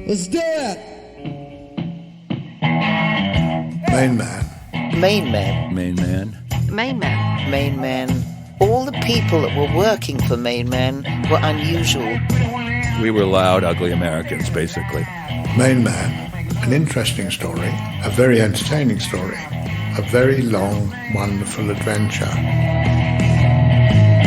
Let's do it! MainMan. MainMan. MainMan. MainMan. MainMan. All the people that were working for MainMan were unusual. We were loud, ugly Americans, basically. MainMan. An interesting story, a very entertaining story, a very long, wonderful adventure.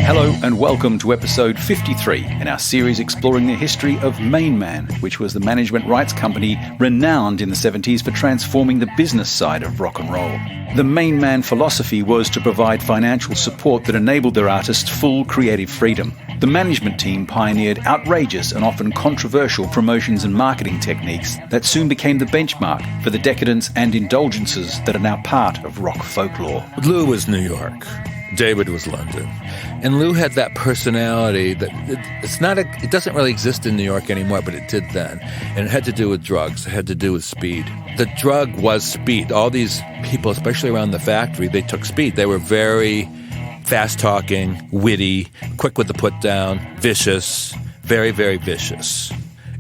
Hello and welcome to episode 53 in our series exploring the history of MainMan, which was the management rights company renowned in the 70s for transforming the business side of rock and roll. The MainMan philosophy was to provide financial support that enabled their artists full creative freedom. The management team pioneered outrageous and often controversial promotions and marketing techniques that soon became the benchmark for the decadence and indulgences that are now part of rock folklore. Lou was New York. David was London. And Lou had that personality that it doesn't really exist in New York anymore, but it did then. And it had to do with drugs. It had to do with speed. The drug was speed. All these people, especially around the factory, they took speed. They were very fast-talking, witty, quick with the put-down, vicious, very, very vicious.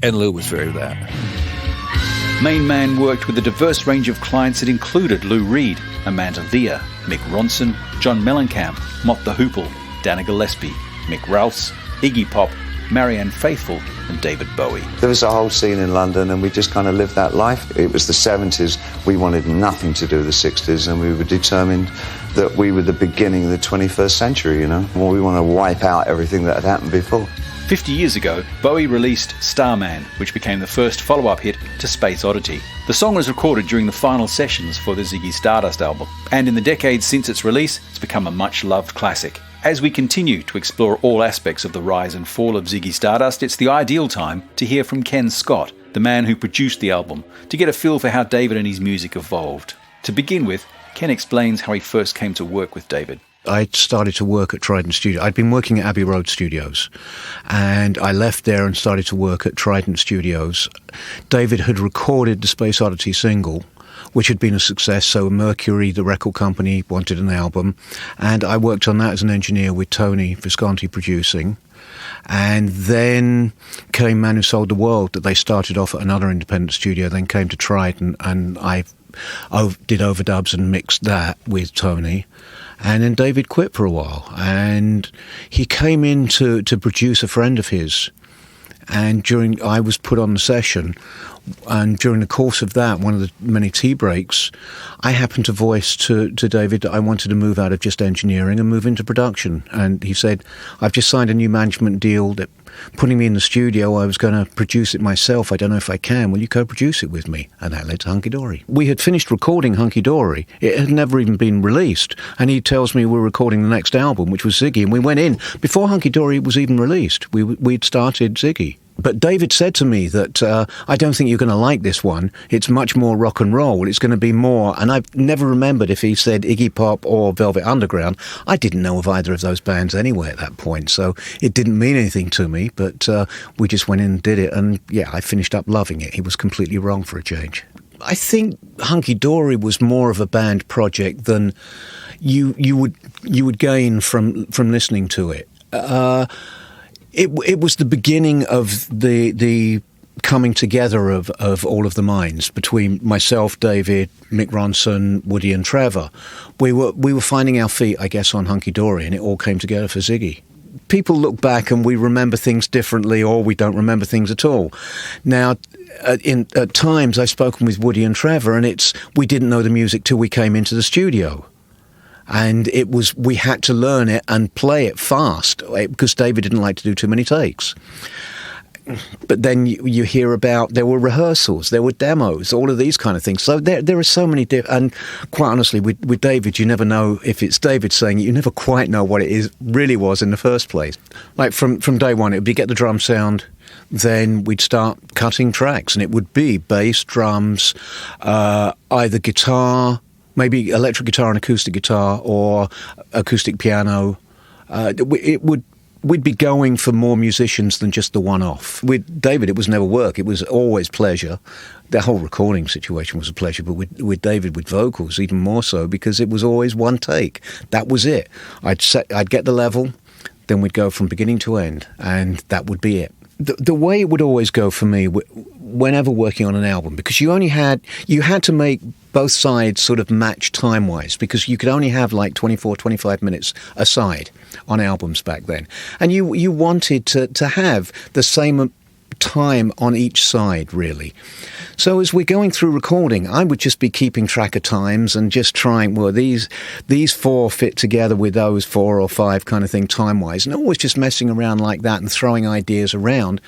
And Lou was very that. MainMan worked with a diverse range of clients that included Lou Reed, Amanda Lear, Mick Ronson, John Mellencamp, Mott the Hoople, Dana Gillespie, Mick Ralphs, Iggy Pop, Marianne Faithfull and David Bowie. There was a whole scene in London and we just kind of lived that life. It was the 70s. We wanted nothing to do with the 60s and we were determined that we were the beginning of the 21st century, you know. Well, we want to wipe out everything that had happened before. 50 years ago, Bowie released Starman, which became the first follow-up hit to Space Oddity. The song was recorded during the final sessions for the Ziggy Stardust album, and in the decades since its release, it's become a much-loved classic. As we continue to explore all aspects of the rise and fall of Ziggy Stardust, it's the ideal time to hear from Ken Scott, the man who produced the album, to get a feel for how David and his music evolved. To begin with, Ken explains how he first came to work with David. I started to work at Trident Studios. I'd been working at Abbey Road Studios, and I left there and started to work at Trident Studios. David had recorded the Space Oddity single, which had been a success, so Mercury, the record company, wanted an album, and I worked on that as an engineer with Tony Visconti producing. And then came Man Who Sold the World, that they started off at another independent studio, then came to Trident, and I did overdubs and mixed that with Tony. And then David quit for a while, and he came in to produce a friend of his. And I was put on the session, and during the course of that, one of the many tea breaks, I happened to voice to David that I wanted to move out of just engineering and move into production. And he said, I've just signed a new management deal that putting me in the studio, I was going to produce it myself. I don't know if I can. Will you co-produce it with me? And that led to Hunky Dory. We had finished recording Hunky Dory. It had never even been released. And he tells me we're recording the next album, which was Ziggy. And we went in. Before Hunky Dory was even released, we'd started Ziggy. But David said to me that, I don't think you're going to like this one. It's much more rock and roll. It's going to be more, and I've never remembered if he said Iggy Pop or Velvet Underground. I didn't know of either of those bands anyway at that point, so it didn't mean anything to me, but we just went in and did it, and yeah, I finished up loving it. He was completely wrong for a change. I think Hunky Dory was more of a band project than you would gain from listening to it. It was the beginning of the coming together of all of the minds between myself, David, Mick Ronson, Woody and Trevor. We were finding our feet, I guess, on Hunky Dory, and it all came together for Ziggy. People look back and we remember things differently, or we don't remember things at all. Now, at times I've spoken with Woody and Trevor, and we didn't know the music till we came into the studio. And we had to learn it and play it fast because David didn't like to do too many takes. But then you hear about there were rehearsals, there were demos, all of these kind of things. So there are so many and quite honestly, with David, you never know if it's David saying it. You never quite know what it really was in the first place. Like from day one, it would be get the drum sound, then we'd start cutting tracks, and it would be bass, drums, either guitar, maybe electric guitar and acoustic guitar, or acoustic piano. We'd be going for more musicians than just the one-off. With David, it was never work. It was always pleasure. The whole recording situation was a pleasure, but with David, with vocals, even more so, because it was always one take. That was it. I'd get the level, then we'd go from beginning to end, and that would be it. The way it would always go for me whenever working on an album, because you had to make both sides sort of match time-wise, because you could only have like 24, 25 minutes a side on albums back then. And you wanted to have the same time on each side, really. So as we're going through recording, I would just be keeping track of times and just trying, well, these four fit together with those 4 or 5 kind of thing time-wise, and always just messing around like that and throwing ideas around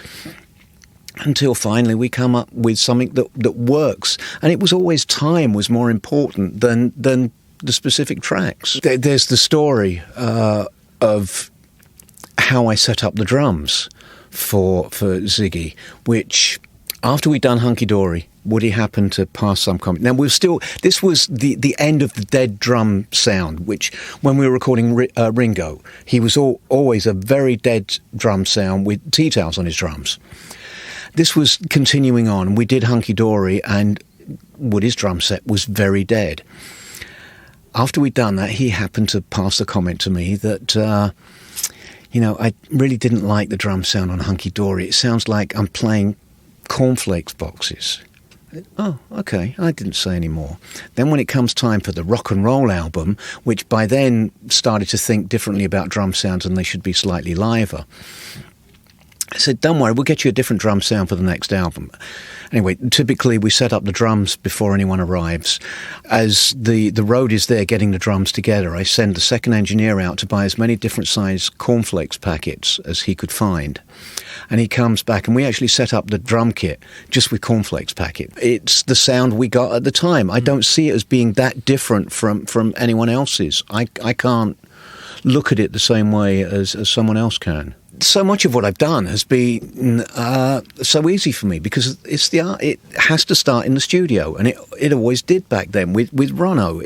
until finally we come up with something that works. And it was always time was more important than the specific tracks. There's the story of how I set up the drums for Ziggy, which after we'd done Hunky Dory, Woody happened to pass some comment. Now this was the end of the dead drum sound, which when we were recording Ringo, he was always a very dead drum sound with tea towels on his drums. This was continuing on. We did Hunky Dory, and Woody's drum set was very dead. After we'd done that, he happened to pass the comment to me that, I really didn't like the drum sound on Hunky Dory. It sounds like I'm playing cornflakes boxes. Oh, okay. I didn't say any more. Then when it comes time for the rock and roll album, which by then started to think differently about drum sounds and they should be slightly liver, I said, don't worry, we'll get you a different drum sound for the next album. Anyway, typically we set up the drums before anyone arrives. As the road is there getting the drums together, I send the second engineer out to buy as many different size cornflakes packets as he could find. And he comes back, and we actually set up the drum kit just with cornflakes packet. It's the sound we got at the time. I don't see it as being that different from anyone else's. I can't look at it the same way as someone else can. So much of what I've done has been so easy for me because it's the art. It has to start in the studio, and it always did back then with Ronno.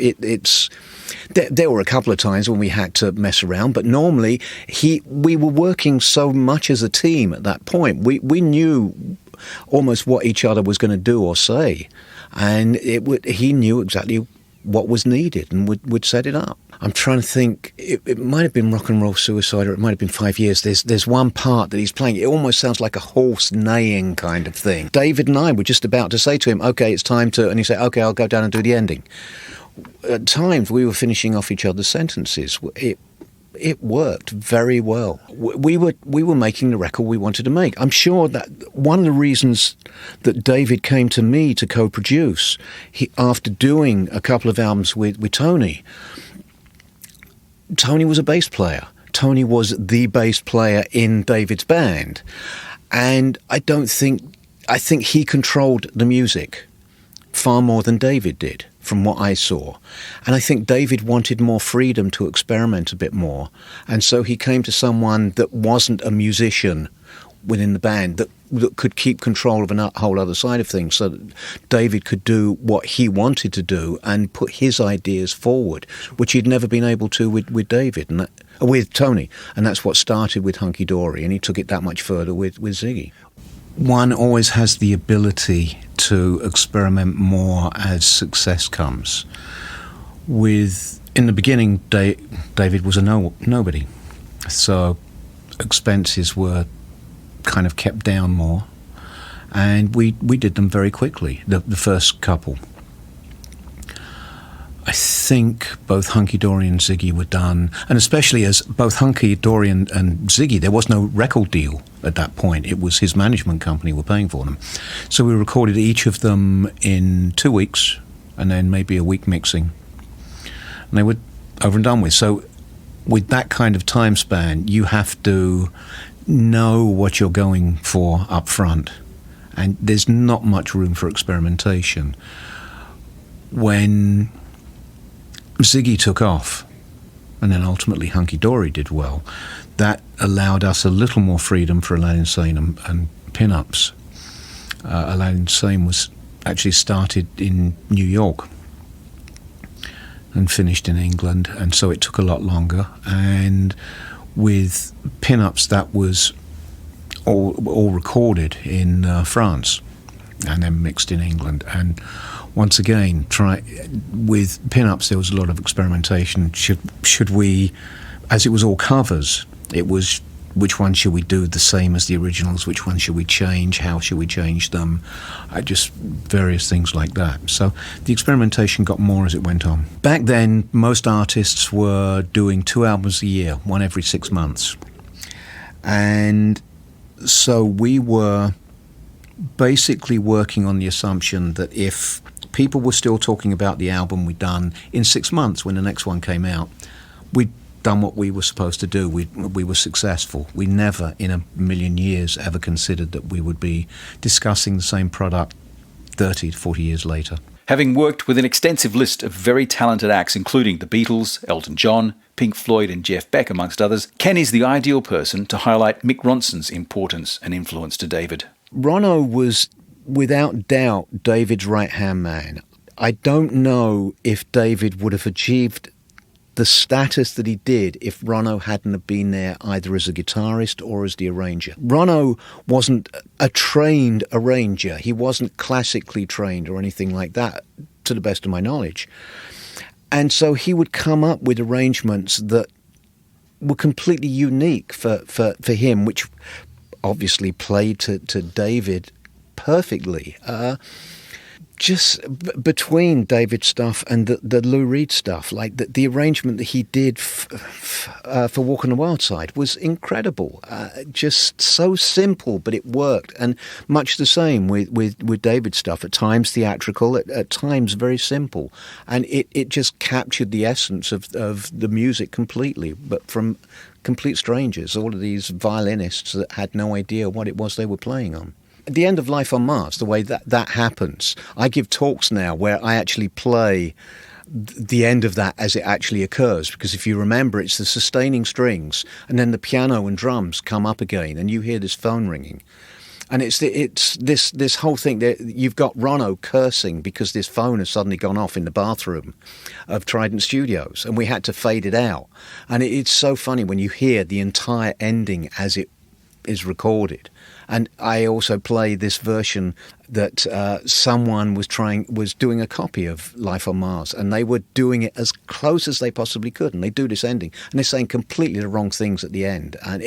There were a couple of times when we had to mess around, but normally we were working so much as a team at that point. We knew almost what each other was going to do or say, and he knew exactly what was needed and would set it up. I'm trying to think, it might have been Rock and Roll Suicide, or it might have been 5 years. There's one part that he's playing, it almost sounds like a horse neighing kind of thing. David and I were just about to say to him, okay, it's time to, and he said, okay, I'll go down and do the ending. At times we were finishing off each other's sentences. It worked very well. We were making the record we wanted to make. I'm sure that one of the reasons that David came to me to co-produce, after doing a couple of albums with Tony was a bass player. Tony was the bass player in David's band. And I think he controlled the music far more than David did, from what I saw. And I think David wanted more freedom to experiment a bit more. And so he came to someone that wasn't a musician within the band, that could keep control of a whole other side of things, so that David could do what he wanted to do and put his ideas forward, which he'd never been able to with David and with Tony. And that's what started with Hunky Dory, and he took it that much further with Ziggy. One always has the ability to experiment more as success comes. In the beginning, David was a nobody, so expenses were kind of kept down more, and we did them very quickly, the first couple. I think both Hunky Dory and Ziggy were done, and especially as both Hunky Dory and Ziggy, there was no record deal at that point. It was his management company were paying for them. So we recorded each of them in 2 weeks, and then maybe a week mixing. And they were over and done with. So with that kind of time span, you have to know what you're going for up front, and there's not much room for experimentation. When Ziggy took off, and then ultimately Hunky Dory did well, that allowed us a little more freedom for Aladdin Sane and pin-ups. Aladdin Sane was actually started in New York and finished in England, and so it took a lot longer. And with pin-ups, that was all recorded in France and then mixed in England. And once again, with pin-ups, there was a lot of experimentation. Should we, as it was all covers, it was which one should we do the same as the originals, which one should we change, how should we change them, just various things like that. So the experimentation got more as it went on. Back then, most artists were doing 2 albums a year, one every 6 months. And so we were basically working on the assumption that if people were still talking about the album we'd done in 6 months when the next one came out, we'd done what we were supposed to do. We were successful. We never in a million years ever considered that we would be discussing the same product 30 to 40 years later. Having worked with an extensive list of very talented acts, including the Beatles, Elton John, Pink Floyd and Jeff Beck, amongst others, Ken is the ideal person to highlight Mick Ronson's importance and influence to David. Ronno was, without doubt, David's right-hand man. I don't know if David would have achieved the status that he did if Ronno hadn't have been there either as a guitarist or as the arranger. Ronno wasn't a trained arranger. He wasn't classically trained or anything like that, to the best of my knowledge. And so he would come up with arrangements that were completely unique for him, which obviously played to David perfectly. Just between David's stuff and the Lou Reed stuff, like the arrangement that he did for Walk on the Wild Side was incredible. Just so simple, but it worked. And much the same with David's stuff. At times theatrical, at times very simple. And it just captured the essence of the music completely, but from complete strangers, all of these violinists that had no idea what it was they were playing on. At the end of Life on Mars, the way that happens, I give talks now where I actually play the end of that as it actually occurs, because if you remember, it's the sustaining strings and then the piano and drums come up again and you hear this phone ringing. And it's this whole thing that you've got Ronno cursing because this phone has suddenly gone off in the bathroom of Trident Studios and we had to fade it out. And it's so funny when you hear the entire ending as it is recorded. And I also play this version that someone was doing a copy of Life on Mars, and they were doing it as close as they possibly could, and they do this ending, and they're saying completely the wrong things at the end, and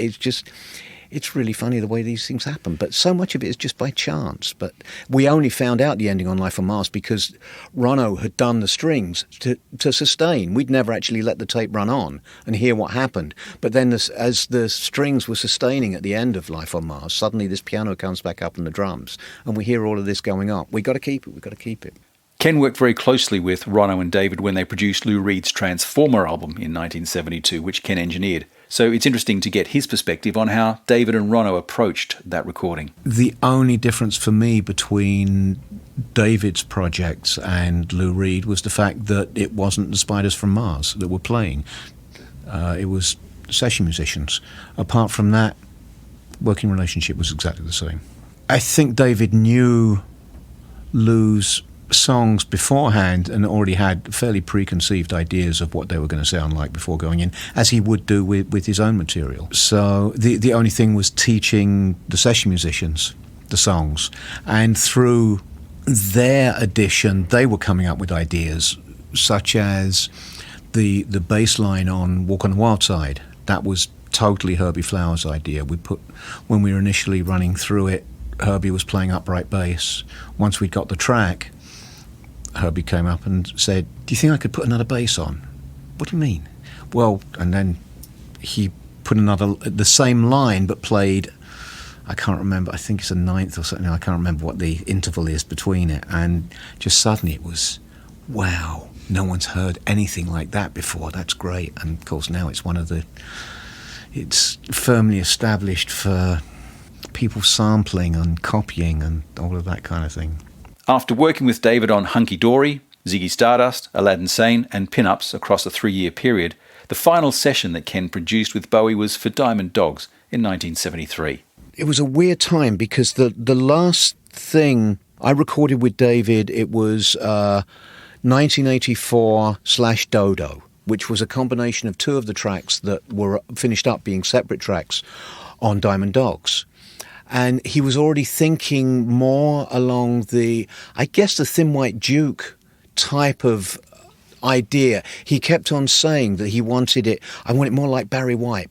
it's really funny the way these things happen. But so much of it is just by chance. But we only found out the ending on Life on Mars because Ronno had done the strings to sustain. We'd never actually let the tape run on and hear what happened. But then as the strings were sustaining at the end of Life on Mars, suddenly this piano comes back up and the drums, and we hear all of this going up. We've got to keep it. Ken worked very closely with Ronno and David when they produced Lou Reed's Transformer album in 1972, which Ken engineered. So it's interesting to get his perspective on how David and Ronno approached that recording. The only difference for me between David's projects and Lou Reed was the fact that it wasn't the Spiders from Mars that were playing. It was session musicians. Apart from that, working relationship was exactly the same. I think David knew Lou's songs beforehand and already had fairly preconceived ideas of what they were going to sound like before going in, as he would do with his own material. So the only thing was teaching the session musicians the songs, and through their addition they were coming up with ideas such as the bass line on Walk on the Wild Side. That was totally Herbie Flowers' idea. When we were initially running through it, Herbie was playing upright bass. Once we'd got the track, Herbie came up and said, "Do you think I could put another bass on?" "What do you mean?" "Well," and then he put the same line but played, I can't remember, I think it's a ninth or something, I can't remember what the interval is between it, and just suddenly it was, wow, no one's heard anything like that before, that's great. And of course now it's firmly established for people sampling and copying and all of that kind of thing. After working with David on Hunky Dory, Ziggy Stardust, Aladdin Sane and Pin-Ups across a 3-year period, the final session that Ken produced with Bowie was for Diamond Dogs in 1973. It was a weird time because the last thing I recorded with David, it was 1984/Dodo, which was a combination of two of the tracks that were finished up being separate tracks on Diamond Dogs. And he was already thinking more along the Thin White Duke type of idea. He kept on saying that he wanted it, I want it more like Barry White,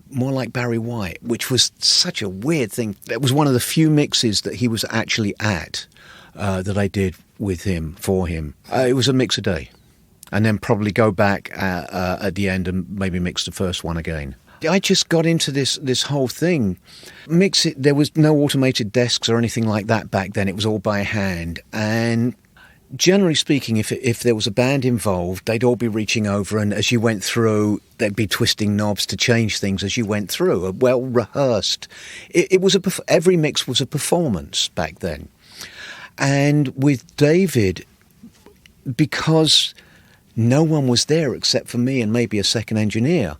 which was such a weird thing. It was one of the few mixes that he was actually at that I did with him, for him. It was a mix a day. And then probably go back at the end and maybe mix the first one again. I just got into this whole thing. Mix it. There was no automated desks or anything like that back then. It was all by hand. And generally speaking, if there was a band involved, they'd all be reaching over, and as you went through, they'd be twisting knobs to change things as you went through. Well rehearsed. It was every mix was a performance back then. And with David, because no one was there except for me and maybe a second engineer,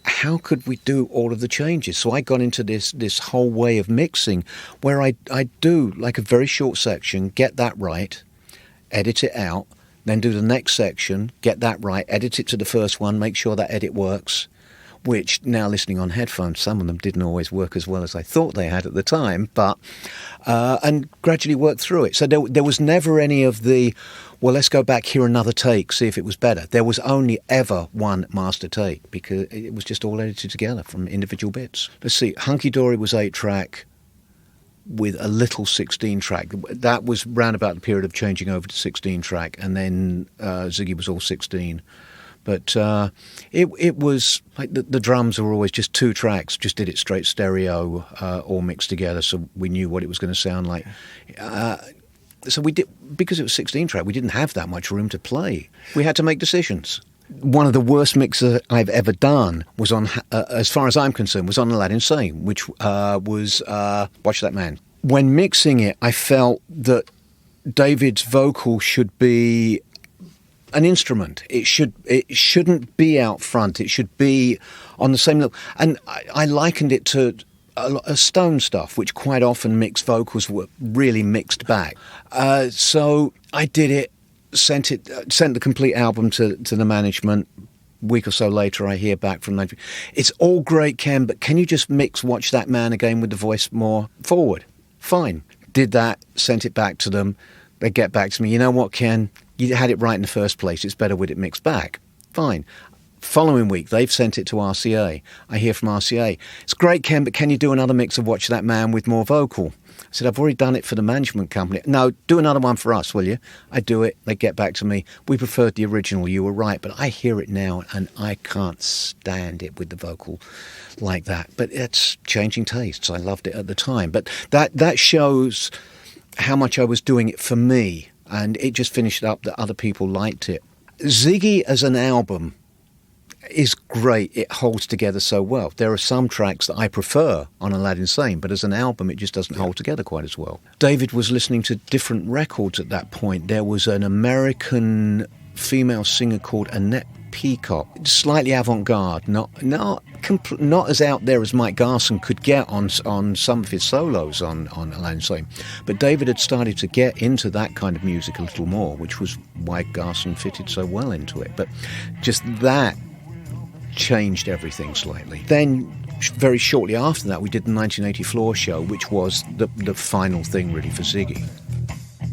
how could we do all of the changes? So I got into this whole way of mixing where I do like a very short section, get that right, edit it out, then do the next section, get that right, edit it to the first one, make sure that edit works, which now listening on headphones, some of them didn't always work as well as I thought they had at the time, but and gradually work through it. So there was never any of the, well, let's go back here another take, see if it was better. There was only ever one master take because it was just all edited together from individual bits. Let's see, Hunky Dory was 8-track with a little 16-track. That was round about the period of changing over to 16-track, and then Ziggy was all 16. But it was like the drums were always just 2 tracks, just did it straight stereo, all mixed together, so we knew what it was going to sound like. So we did, because it was 16-track, we didn't have that much room to play. We had to make decisions. One of the worst mixes I've ever done was on, as far as I'm concerned, was on Aladdin Sane, which was Watch That Man. When mixing it, I felt that David's vocal should be an instrument. It shouldn't be out front. It should be on the same level. And I likened it to a Stone stuff, which quite often mixed vocals were really mixed back. So I did it, sent the complete album to the management. A week or so later, I hear back from them. It's all great, Ken, but can you just mix Watch That Man again with the voice more forward? Fine. Did that, sent it back to them. They get back to me, you know what, Ken? You had it right in the first place. It's better with it mixed back. Fine. Following week, they've sent it to RCA. I hear from RCA, it's great, Ken, but can you do another mix of Watch That Man with more vocal? I said, I've already done it for the management company. No, do another one for us, will you? I do it. They get back to me. We preferred the original. You were right. But I hear it now, and I can't stand it with the vocal like that. But it's changing tastes. I loved it at the time. But that shows how much I was doing it for me. And it just finished up that other people liked it. Ziggy as an album is great. It holds together so well. There are some tracks that I prefer on Aladdin Sane, but as an album it just doesn't hold together quite as well. David was listening to different records at that point. There was an American female singer called Annette Peacock, slightly avant-garde, not as out there as Mike Garson could get on some of his solos on Aladdin Sane. But David had started to get into that kind of music a little more, which was why Garson fitted so well into it. But just that changed everything slightly. Then very shortly after that we did the 1980 Floor Show, which was the final thing really for Ziggy.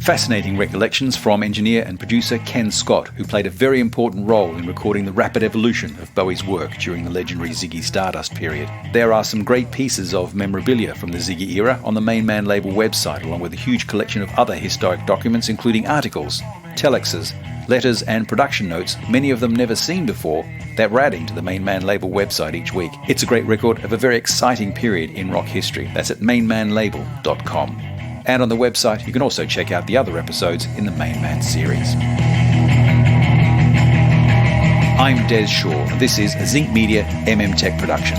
Fascinating recollections from engineer and producer Ken Scott, who played a very important role in recording the rapid evolution of Bowie's work during the legendary Ziggy Stardust period. There are some great pieces of memorabilia from the Ziggy era on the MainMan label website, along with a huge collection of other historic documents, including articles, telexes, letters and production notes, many of them never seen before, that we're adding to the MainMan label website each week. It's a great record of a very exciting period in rock history. That's at mainmanlabel.com. And on the website, you can also check out the other episodes in the MainMan series. I'm Des Shaw. This is a Zinc Media MM Tech production.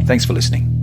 Thanks for listening.